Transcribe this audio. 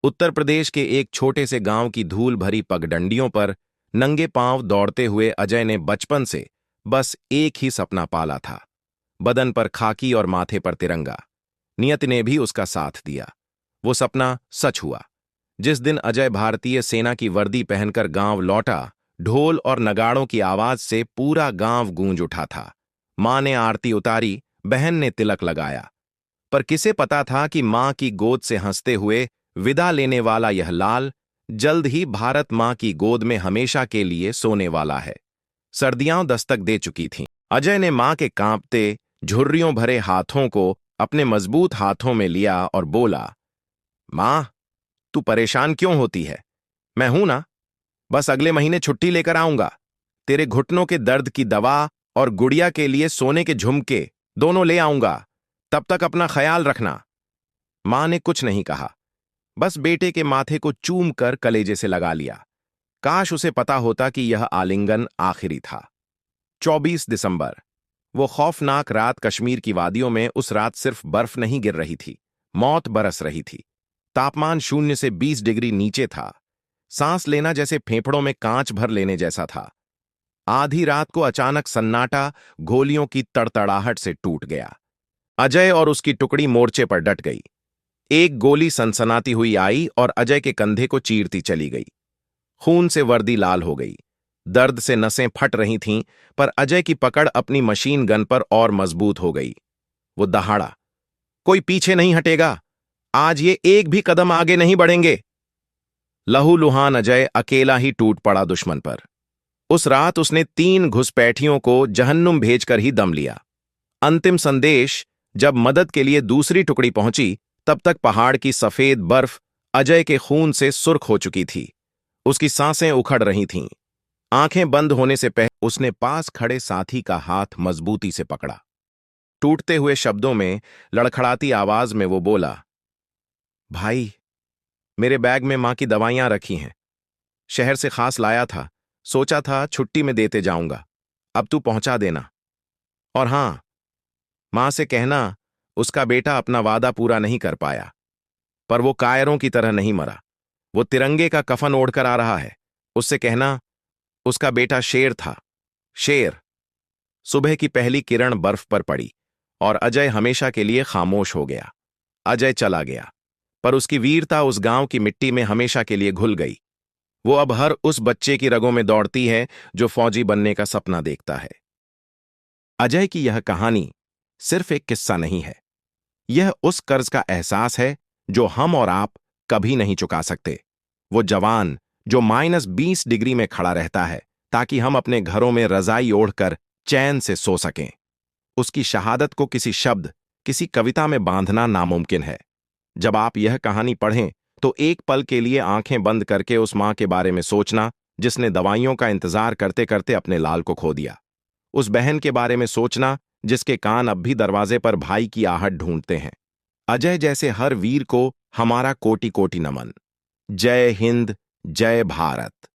उत्तर प्रदेश के एक छोटे से गांव की धूल भरी पगडंडियों पर नंगे पांव दौड़ते हुए अजय ने बचपन से बस एक ही सपना पाला था। बदन पर खाकी और माथे पर तिरंगा। नियत ने भी उसका साथ दिया। वो सपना सच हुआ। जिस दिन अजय भारतीय सेना की वर्दी पहनकर गांव लौटा, ढोल और नगाड़ों की आवाज से पूरा गांव गूंज उठा था। मां ने आरती उतारी, बहन ने तिलक लगाया। पर किसे पता था कि मां की गोद से हंसते हुए विदा लेने वाला यह लाल जल्द ही भारत मां की गोद में हमेशा के लिए सोने वाला है। सर्दियां दस्तक दे चुकी थीं। अजय ने मां के कांपते, झुर्रियों भरे हाथों को अपने मजबूत हाथों में लिया और बोला, मां, तू परेशान क्यों होती है? मैं हूं ना। बस अगले महीने छुट्टी लेकर आऊंगा। तेरे घुटनों के दर्द की दवा और गुड़िया के लिए सोने के झुमके दोनों ले आऊंगा। तब तक अपना ख्याल रखना। मां ने कुछ नहीं कहा, बस बेटे के माथे को चूम कर कलेजे से लगा लिया। काश उसे पता होता कि यह आलिंगन आखिरी था। 24 दिसंबर। वो खौफनाक रात कश्मीर की वादियों में। उस रात सिर्फ बर्फ नहीं गिर रही थी, मौत बरस रही थी। तापमान 0 से 20 डिग्री नीचे था। सांस लेना जैसे फेफड़ों में कांच भर लेने जैसा था। आधी रात को अचानक सन्नाटा गोलियों की तड़तड़ाहट से टूट गया। अजय और उसकी टुकड़ी मोर्चे पर डट गई। एक गोली सनसनाती हुई आई और अजय के कंधे को चीरती चली गई। खून से वर्दी लाल हो गई। दर्द से नसें फट रही थीं, पर अजय की पकड़ अपनी मशीन गन पर और मजबूत हो गई। वो दहाड़ा, कोई पीछे नहीं हटेगा। आज ये एक भी कदम आगे नहीं बढ़ेंगे। लहूलुहान अजय अकेला ही टूट पड़ा दुश्मन पर। उस रात उसने 3 घुसपैठियों को जहन्नुम भेजकर ही दम लिया। अंतिम संदेश जब मदद के लिए दूसरी टुकड़ी पहुंची, तब तक पहाड़ की सफेद बर्फ अजय के खून से सुर्ख हो चुकी थी। उसकी सांसें उखड़ रही थीं। आंखें बंद होने से पहले उसने पास खड़े साथी का हाथ मजबूती से पकड़ा। टूटते हुए शब्दों में, लड़खड़ाती आवाज में वो बोला, भाई, मेरे बैग में मां की दवाइयां रखी हैं। शहर से खास लाया था। सोचा था छुट्टी में देते जाऊंगा। अब तू पहुंचा देना। और हां, मां से कहना उसका बेटा अपना वादा पूरा नहीं कर पाया, पर वो कायरों की तरह नहीं मरा। वो तिरंगे का कफन ओढ़कर आ रहा है। उससे कहना उसका बेटा शेर था, शेर। सुबह की पहली किरण बर्फ पर पड़ी और अजय हमेशा के लिए खामोश हो गया। अजय चला गया, पर उसकी वीरता उस गांव की मिट्टी में हमेशा के लिए घुल गई। वो अब हर उस बच्चे की रगों में दौड़ती है जो फौजी बनने का सपना देखता है। अजय की यह कहानी सिर्फ एक किस्सा नहीं है। यह उस कर्ज का एहसास है जो हम और आप कभी नहीं चुका सकते। वो जवान जो -20 डिग्री में खड़ा रहता है ताकि हम अपने घरों में रजाई ओढ़कर चैन से सो सकें। उसकी शहादत को किसी शब्द, किसी कविता में बांधना नामुमकिन है। जब आप यह कहानी पढ़ें तो एक पल के लिए आंखें बंद करके उस मां के बारे में सोचना जिसने दवाइयों का इंतजार करते करते अपने लाल को खो दिया। उस बहन के बारे में सोचना जिसके कान अब भी दरवाजे पर भाई की आहट ढूंढते हैं। अजय जैसे हर वीर को हमारा कोटि कोटि नमन। जय हिंद, जय भारत।